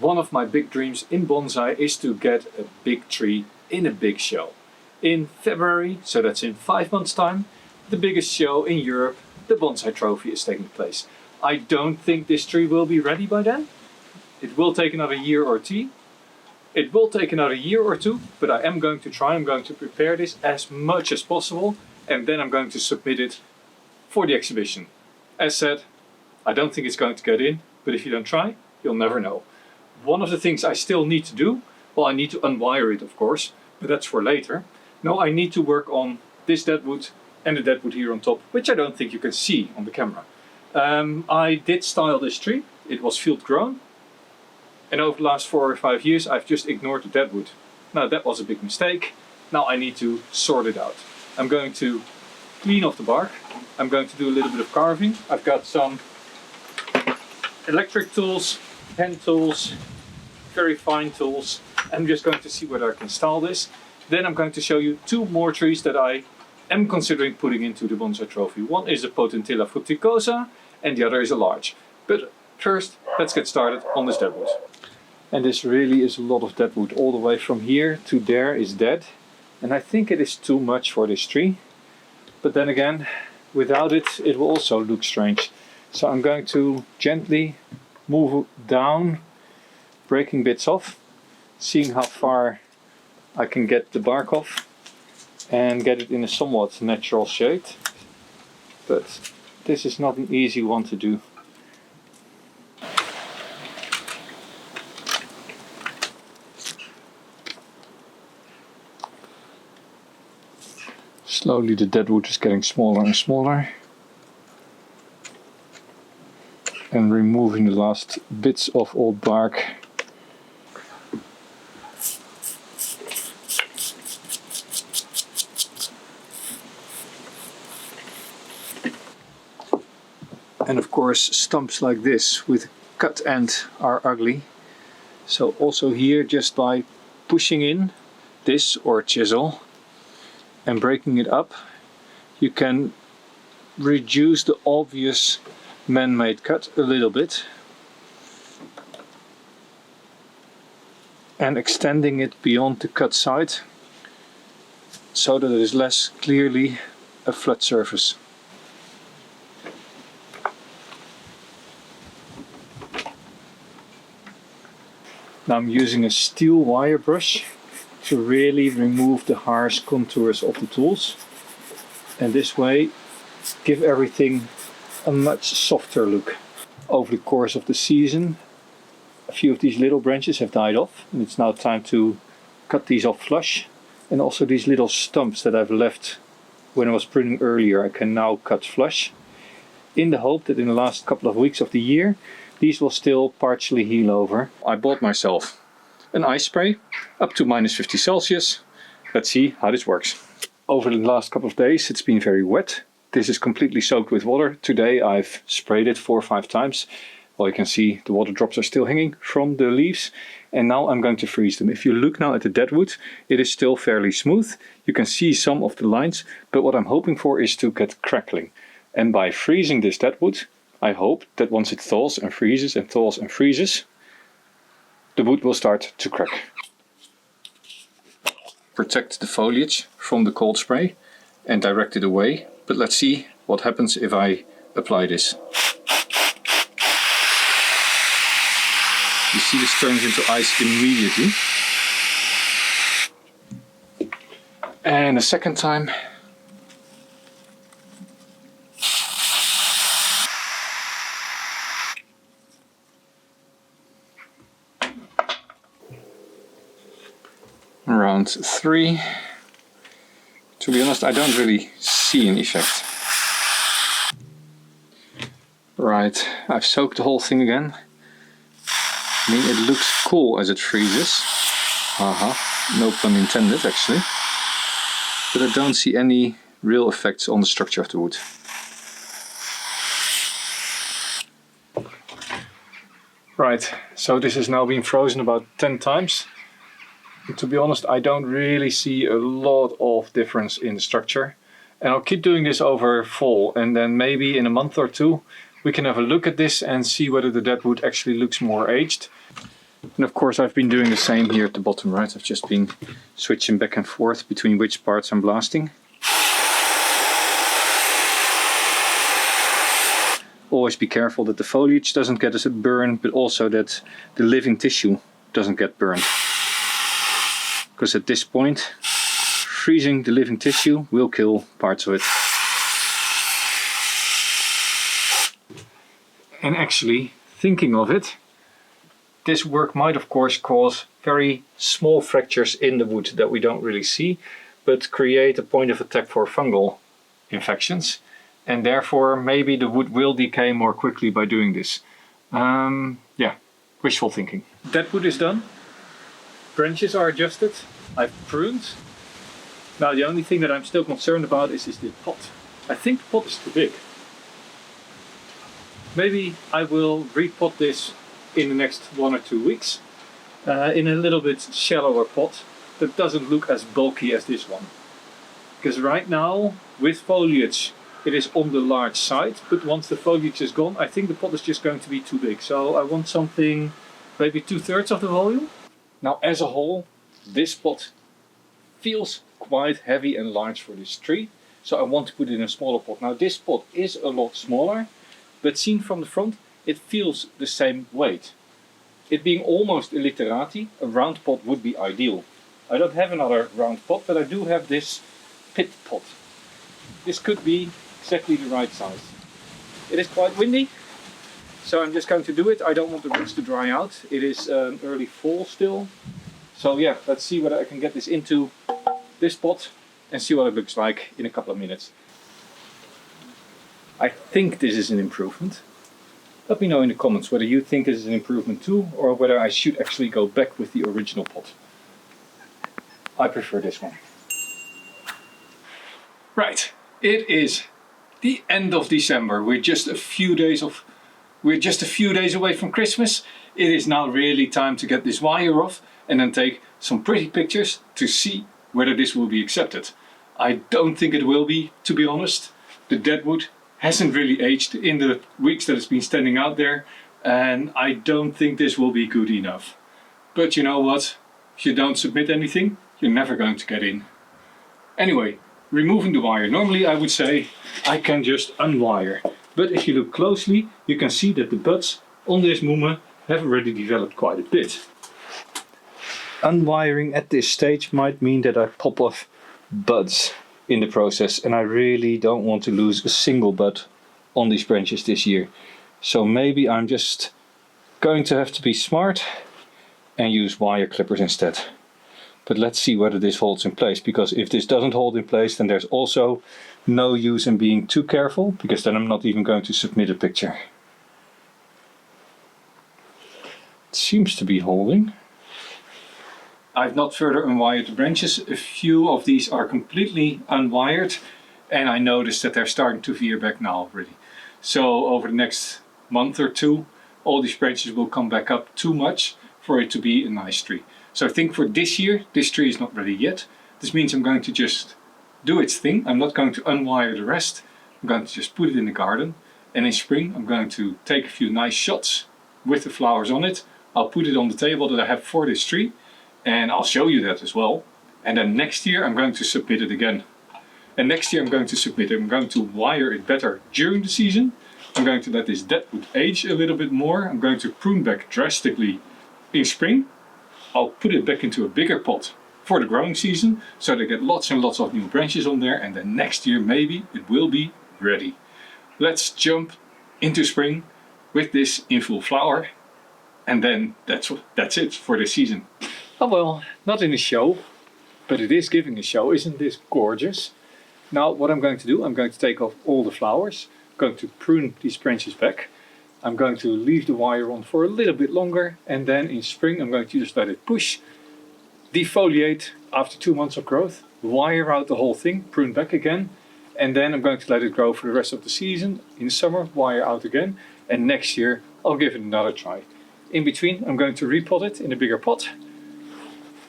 One of my big dreams in bonsai is to get a big tree in a big show. In February, so that's in 5 months time, the biggest show in Europe, the Bonsai Trophy, is taking place. I don't think this tree will be ready by then. It will take another year or two. But I am going to try. I'm going to prepare this as much as possible, and then I'm going to submit it for the exhibition. As said, I don't think it's going to get in, but if you don't try, you'll never know. One of the things I still need to do, well, I need to unwire it, of course, but that's for later. Now I need to work on this deadwood and the deadwood here on top, which I don't think you can see on the camera. I did style this tree. It was field grown. And over the last 4 or 5 years, I've just ignored the deadwood. Now that was a big mistake. Now I need to sort it out. I'm going to clean off the bark. I'm going to do a little bit of carving. I've got some electric tools, hand tools, very fine tools. I'm just going to see whether I can style this. Then I'm going to show you 2 more trees that I am considering putting into the Bonsai Trophy. One is a Potentilla fruticosa and the other is a large. But first, let's get started on this deadwood. And this really is a lot of deadwood. All the way from here to there is dead. And I think it is too much for this tree. But then again, without it, it will also look strange. So I'm going to gently move down, breaking bits off, seeing how far I can get the bark off and get it in a somewhat natural shade. But this is not an easy one to do. Slowly the deadwood is getting smaller and smaller. And removing the last bits of old bark. And of course stumps like this with cut end are ugly. So also here, just by pushing in this or chisel and breaking it up, you can reduce the obvious man-made cut a little bit and extending it beyond the cut side so that it is less clearly a flat surface. Now I'm using a steel wire brush to really remove the harsh contours of the tools, and this way give everything a much softer look. Over the course of the season, a few of these little branches have died off, and it's now time to cut these off flush. And also these little stumps that I've left when I was pruning earlier, I can now cut flush, in the hope that in the last couple of weeks of the year these will still partially heal over. I bought myself an ice spray up to -50 Celsius. Let's see how this works. Over the last couple of days it's been very wet. This is completely soaked with water. Today I've sprayed it 4 or 5 times. Well, you can see the water drops are still hanging from the leaves. And now I'm going to freeze them. If you look now at the deadwood, it is still fairly smooth. You can see some of the lines, but what I'm hoping for is to get crackling. And by freezing this deadwood, I hope that once it thaws and freezes and thaws and freezes, the wood will start to crack. Protect the foliage from the cold spray and direct it away. But let's see what happens if I apply this. You see this turns into ice immediately. And a second time. Round 3. To be honest, I don't really see an effect. Right, I've soaked the whole thing again. I mean, it looks cool as it freezes. No pun intended actually. But I don't see any real effects on the structure of the wood. Right, so this has now been frozen about 10 times. And to be honest, I don't really see a lot of difference in the structure. And I'll keep doing this over fall, and then maybe in a month or 2 we can have a look at this and see whether the deadwood actually looks more aged. And of course I've been doing the same here at the bottom, right? I've just been switching back and forth between which parts I'm blasting. Always be careful that the foliage doesn't get a burn, but also that the living tissue doesn't get burned. Because at this point, freezing the living tissue will kill parts of it. And actually, thinking of it, this work might of course cause very small fractures in the wood that we don't really see, but create a point of attack for fungal infections. And therefore maybe the wood will decay more quickly by doing this. Yeah, wishful thinking. That wood is done. Branches are adjusted. I've pruned. Now the only thing that I'm still concerned about is the pot. I think the pot is too big. Maybe I will repot this in the next 1 or 2 weeks in a little bit shallower pot that doesn't look as bulky as this one. Because right now, with foliage, it is on the large side, but once the foliage is gone, I think the pot is just going to be too big. So I want something maybe 2/3 of the volume. Now as a whole, this pot feels quite heavy and large for this tree. So I want to put it in a smaller pot. Now this pot is a lot smaller, but seen from the front, it feels the same weight. It being almost a literati, a round pot would be ideal. I don't have another round pot, but I do have this pit pot. This could be exactly the right size. It is quite windy, so I'm just going to do it. I don't want the roots to dry out. It is early fall still. So yeah, let's see whether I can get this into this pot and see what it looks like in a couple of minutes. I think this is an improvement. Let me know in the comments whether you think this is an improvement too, or whether I should actually go back with the original pot. I prefer this one. Right, it is the end of December. We're just a few days away from Christmas. It is now really time to get this wire off and then take some pretty pictures to see whether this will be accepted. I don't think it will be, to be honest. The deadwood hasn't really aged in the weeks that it's been standing out there, and I don't think this will be good enough. But you know what? If you don't submit anything, you're never going to get in. Anyway, removing the wire. Normally I would say I can just unwire, but if you look closely, you can see that the buds on this Mume have already developed quite a bit. Unwiring at this stage might mean that I pop off buds in the process, and I really don't want to lose a single bud on these branches this year. So maybe I'm just going to have to be smart and use wire clippers instead. But let's see whether this holds in place, because if this doesn't hold in place, then there's also no use in being too careful, because then I'm not even going to submit a picture. It seems to be holding. I've not further unwired the branches. A few of these are completely unwired, and I noticed that they're starting to veer back now already. So over the next month or two, all these branches will come back up too much for it to be a nice tree. So I think for this year, this tree is not ready yet. This means I'm going to just do its thing. I'm not going to unwire the rest. I'm going to just put it in the garden. And in spring, I'm going to take a few nice shots with the flowers on it. I'll put it on the table that I have for this tree, and I'll show you that as well. And then next year, I'm going to submit it again. And next year, I'm going to submit it. I'm going to wire it better during the season. I'm going to let this deadwood age a little bit more. I'm going to prune back drastically in spring. I'll put it back into a bigger pot for the growing season, so they get lots and lots of new branches on there, and then next year maybe it will be ready. Let's jump into spring with this in full flower, and then that's it for this season. Oh well, not in a show, but it is giving a show. Isn't this gorgeous? Now what I'm going to do, I'm going to take off all the flowers. I'm going to prune these branches back. I'm going to leave the wire on for a little bit longer, and then in spring I'm going to just let it push, defoliate after 2 months of growth, wire out the whole thing, prune back again, and then I'm going to let it grow for the rest of the season. In summer, wire out again, and next year I'll give it another try. In between, I'm going to repot it in a bigger pot,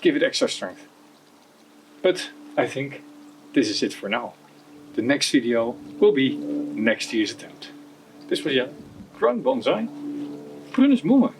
give it extra strength. But I think this is it for now. The next video will be next year's attempt. This was Jelle. Grown bonsai, Prunus Mume.